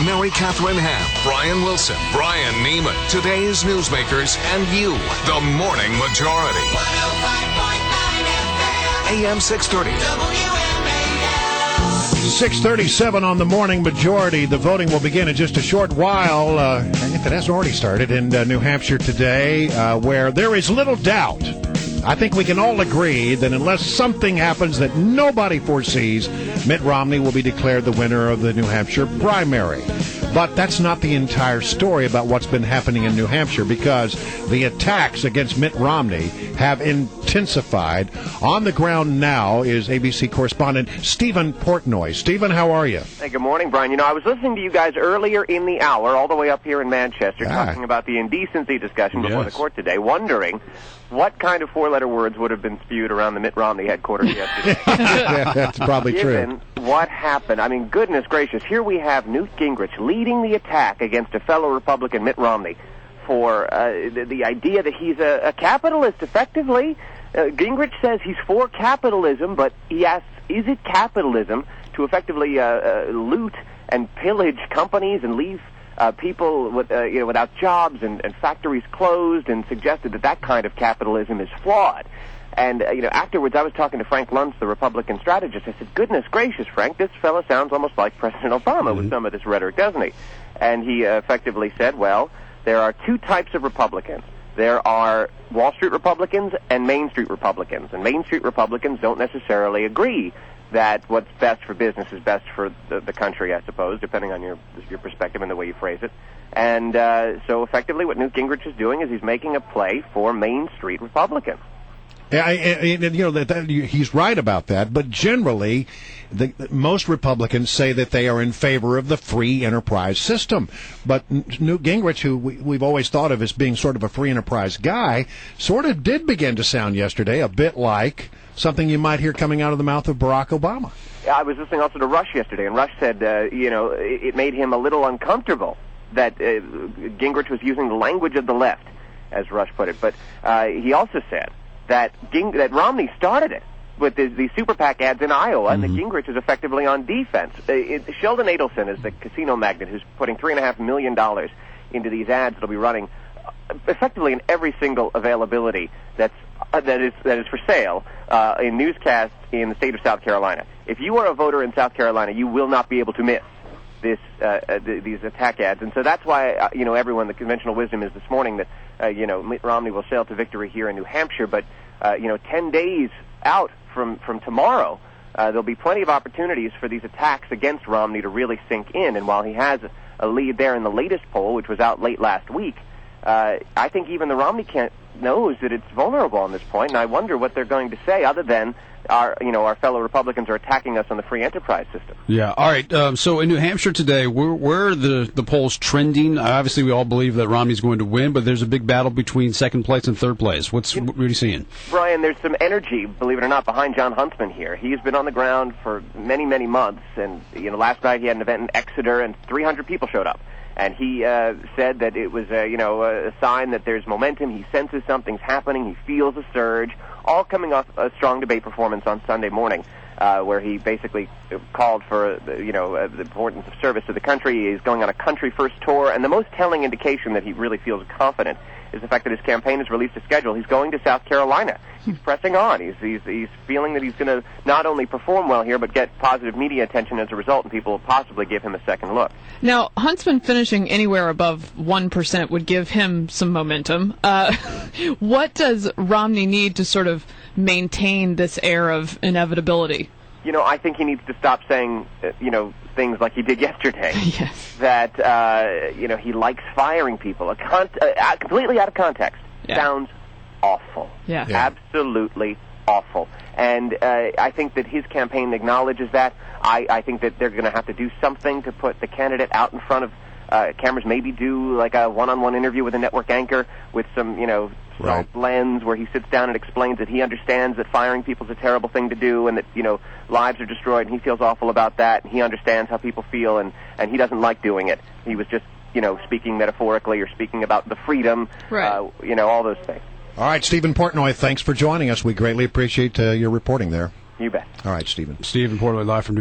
Mary Catherine Ham, Brian Wilson, Brian Neiman, today's newsmakers, and you, the Morning Majority. 105.9 FM, AM 630. WMAL. 6:37 on the Morning Majority. The voting will begin in just a short while, if it hasn't already started, in New Hampshire today, where there is little doubt. I think we can all agree that unless something happens that nobody foresees, Mitt Romney will be declared the winner of the New Hampshire primary. But that's not the entire story about what's been happening in New Hampshire, because the attacks against Mitt Romney have intensified. On the ground now is ABC correspondent Steven Portnoy. Steven, how are you? Hey, good morning, Brian. You know, I was listening to you guys earlier in the hour, all the way up here in Manchester, talking about the indecency discussion before the court today, wondering what kind of four-letter words would have been spewed around the Mitt Romney headquarters yesterday. That's probably Given true. what happened, I mean, goodness gracious, here we have Newt Gingrich leading the attack against a fellow Republican, Mitt Romney, for the idea that he's a capitalist, effectively. Gingrich says he's for capitalism, but he asks, is it capitalism to effectively loot and pillage companies and leave people with, without jobs and factories closed, and suggested that kind of capitalism is flawed. And, afterwards I was talking to Frank Luntz, the Republican strategist. I said, goodness gracious, Frank, this fellow sounds almost like President Obama with some of this rhetoric, doesn't he? And he effectively said, well, there are two types of Republicans. There are Wall Street Republicans and Main Street Republicans. And Main Street Republicans don't necessarily agree that what's best for business is best for the country, I suppose, depending on your perspective and the way you phrase it. And so effectively what Newt Gingrich is doing is he's making a play for Main Street Republicans. Yeah, he's right about that, but generally, most Republicans say that they are in favor of the free enterprise system. But Newt Gingrich, who we've always thought of as being sort of a free enterprise guy, sort of did begin to sound yesterday a bit like something you might hear coming out of the mouth of Barack Obama. I was listening also to Rush yesterday, and Rush said, it made him a little uncomfortable that Gingrich was using the language of the left, as Rush put it. But he also said that Romney started it with these super PAC ads in Iowa, and that Gingrich is effectively on defense. Sheldon Adelson is the casino magnate who's putting $3.5 million into these ads that'll be running effectively in every single availability that is for sale in newscasts in the state of South Carolina. If you are a voter in South Carolina, you will not be able to miss these attack ads. And so that's why, everyone, the conventional wisdom is this morning that, Mitt Romney will sail to victory here in New Hampshire. But, 10 days out from tomorrow, there'll be plenty of opportunities for these attacks against Romney to really sink in. And while he has a lead there in the latest poll, which was out late last week, I think even the Romney camp knows that it's vulnerable on this point, and I wonder what they're going to say other than our fellow Republicans are attacking us on the free enterprise system. Yeah. All right. So in New Hampshire today, where are the polls trending? Obviously, we all believe that Romney's going to win, but there's a big battle between second place and third place. What are you seeing? Brian, there's some energy, believe it or not, behind John Huntsman here. He's been on the ground for many, many months, and last night he had an event in Exeter, and 300 people showed up. And he said that it was, a sign that there's momentum. He senses something's happening. He feels a surge, all coming off a strong debate performance on Sunday morning, where he basically called for, the importance of service to the country. He's going on a country-first tour. And the most telling indication that he really feels confident is the fact that his campaign has released a schedule. He's going to South Carolina. He's pressing on. He's feeling that he's going to not only perform well here, but get positive media attention as a result, and people will possibly give him a second look. Now, Huntsman finishing anywhere above 1% would give him some momentum. What does Romney need to sort of maintain this air of inevitability? I think he needs to stop saying, things like he did yesterday. Yes. That, he likes firing people. Completely out of context. Yeah. Sounds awful. Yeah. Absolutely awful. And I think that his campaign acknowledges that. I think that they're going to have to do something to put the candidate out in front of cameras, maybe do like a one-on-one interview with a network anchor with some, Right. lens where he sits down and explains that he understands that firing people is a terrible thing to do, and that, lives are destroyed, and he feels awful about that, and he understands how people feel, and he doesn't like doing it. He was just, speaking metaphorically or speaking about the freedom, right. All those things. All right, Steven Portnoy, thanks for joining us. We greatly appreciate your reporting there. You bet. All right, Steven. Steven Portnoy, live from New Hampshire.